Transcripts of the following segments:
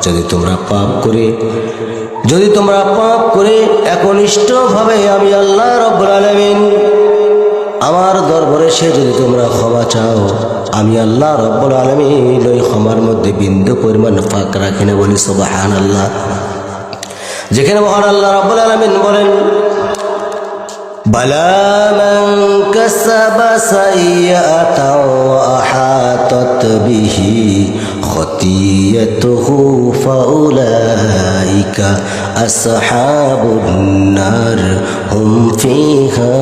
যদি তোমরা পাপ করে একনিষ্ঠভাবে আমি আল্লাহ রাব্বুল আলামিন আমার দরবারে সে যদি তোমরা ক্ষমা চাও, আমি আল্লাহ রাব্বুল আলামিন ওই ক্ষমার মধ্যে বিন্দু পরিমাণ ফাঁক রাখি না। বলি সুবহানাল্লাহ। যেখানে মহান আল্লাহ রাব্বুল আলামিন বলেন, বালা মান কাসাবা সাইয়্যাতাও ওয়া আহাতাত বিহি খতিয়াতুহু ফাউলাইকা আসহাবুন নার হুম ফিহা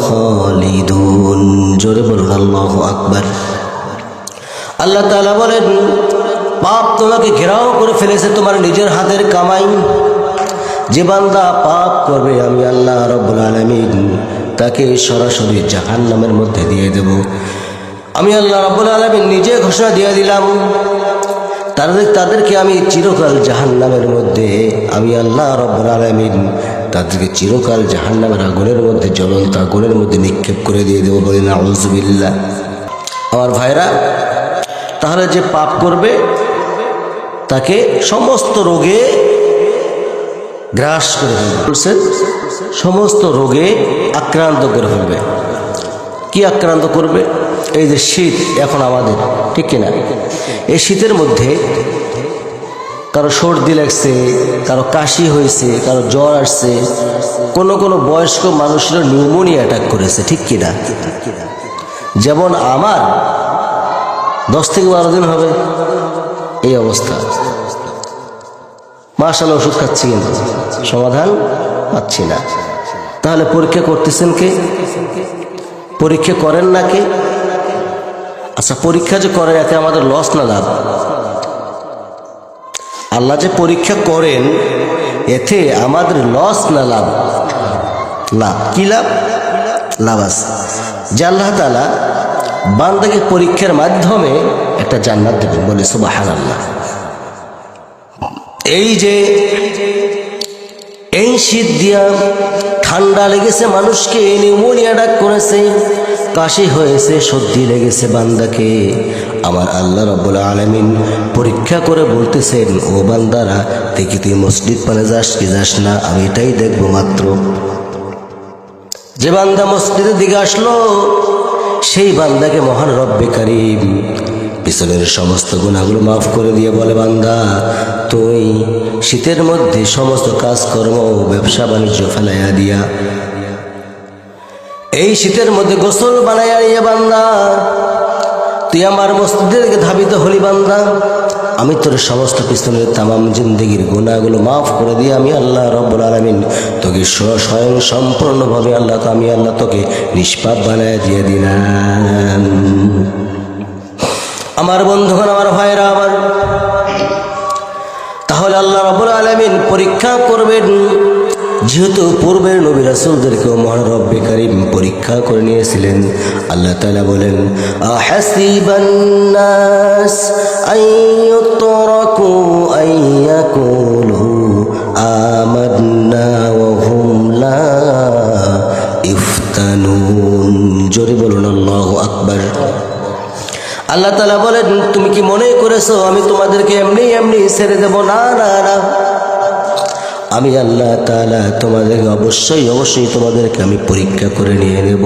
খালিদুন। জোরে বলুন আল্লাহু আকবার। আল্লাহ তাআলা বলেন, পাপ তোমাকে ঘেরাও করে ফেলেছে, তোমার নিজের হাতের কামাই। যে বান্দা পাপ করবে আমি আল্লাহ রাব্বুল আলামিন তাকে সরাসরি জাহান্নামের মধ্যে দিয়ে দেব। আমি আল্লাহ রাব্বুল আলামিন নিজে ঘোষণা দিয়ে দিলাম, তাদেরকে আমি চিরকাল জাহান্নামের মধ্যে, আমি আল্লাহ রাব্বুল আলামিন তাদেরকে চিরকাল জাহান্নামের আগুনের মধ্যে, জ্বলন্ত আগুনের মধ্যে নিক্ষেপ করে দিয়ে দেবো। বলি নাউযুবিল্লাহ। আমার ভাইরা, তাহলে যে পাপ করবে তাকে সমস্ত রোগে গ্রাস করে ফেলবে, সমস্ত রোগে আক্রান্ত করে ফেলবে। কি আক্রান্ত করবে? এই যে শীত এখন আমাদের, ঠিক কিনা? এই শীতের মধ্যে কারো সর্দি লাগছে, কারো কাশি হয়েছে, কারো জ্বর আসছে, কোনো বয়স্ক মানুষের নিউমোনিয়া অ্যাটাক করেছে, ঠিক কিনা? যেমন আমার 10 থেকে 12 দিন হবে এই অবস্থা। মাশাআল্লাহ ওষুধ খাচ্ছি কিন্তু সমাধান পাচ্ছি না। তাহলে পরীক্ষা করতেছেন কে? পরীক্ষা করেন না কে? আচ্ছা, পরীক্ষা যে করেন এতে আমাদের লস না লাভ? আল্লাহ যে পরীক্ষা করেন এতে আমাদের লস না লাভ? লাভ। কি লাভ? লাভ আছে যে আল্লাহ তাআলা বান্দাকে পরীক্ষার মাধ্যমে একটা জান্নাত দেবেন। বলি সুবহানাল্লাহ। এই শীত দিয়া ঠান্ডা লেগেছে মানুষকে, নিউমোনিয়া ডাক করেছে, কাশি হয়েছে, সর্দি লেগেছে বান্দাকে, আমার আল্লাহ রাব্বুল আলামিন পরীক্ষা করে বলতেছেন, ও বান্দারা দেখি তুই মসজিদ পানে যাস কি যাস না, আমি এটাই দেখবো মাত্র। যে বান্দা মসজিদের দিকে আসলো সেই বান্দাকে মহান রব্বে কারীম পিছনের সমস্ত গুনাহগুলো মাফ করে দিয়ে বলে, বান্দা তুই শীতের মধ্যে সমস্ত কাজকর্ম ব্যবসা বাণিজ্য ফেলাইয়া দিয়া এই শীতের মধ্যে গোসল বানাইয়া নিয়ে বান্দা তুই আমার মসজিদের দিকে ধাবিত হলি। বান্দা আমি তোর সমস্ত পিছনের তামাম জিন্দেগির গুনাহগুলো মাফ করে দিয়ে আমি আল্লাহ রাব্বুল আলামিন তোকে স্বয়ং সম্পূর্ণভাবে আমি আল্লাহ তোকে নিষ্পাপ বানায় দিয়ে দিলাম। আমার বন্ধুগণ, আমার ভাইরা আমার, তাহলে আল্লাহ রাব্বুল আলামিন পরীক্ষা করবেন। যেহেতু পূর্বের নবী রাসূলদেরকেও মহান রব্বে কারীম পরীক্ষা করে নিয়েছিলেন। আল্লাহ তাআলা বলেন, আহাসিবান নাস আইয়ুতরাকু আইয়াকুলু আমান্না ওয়া হুম লা ইফতানুন। জোরে বলুন আল্লাহু আকবার। আল্লাহ তাআলা বলেন, তুমি কি মনে করেছো আমি তোমাদেরকে এমনি ছেড়ে দেব? না না না, আমি আল্লাহ তাআলা তোমাদেরকে অবশ্যই তোমাদেরকে আমি পরীক্ষা করে নিয়ে নেব।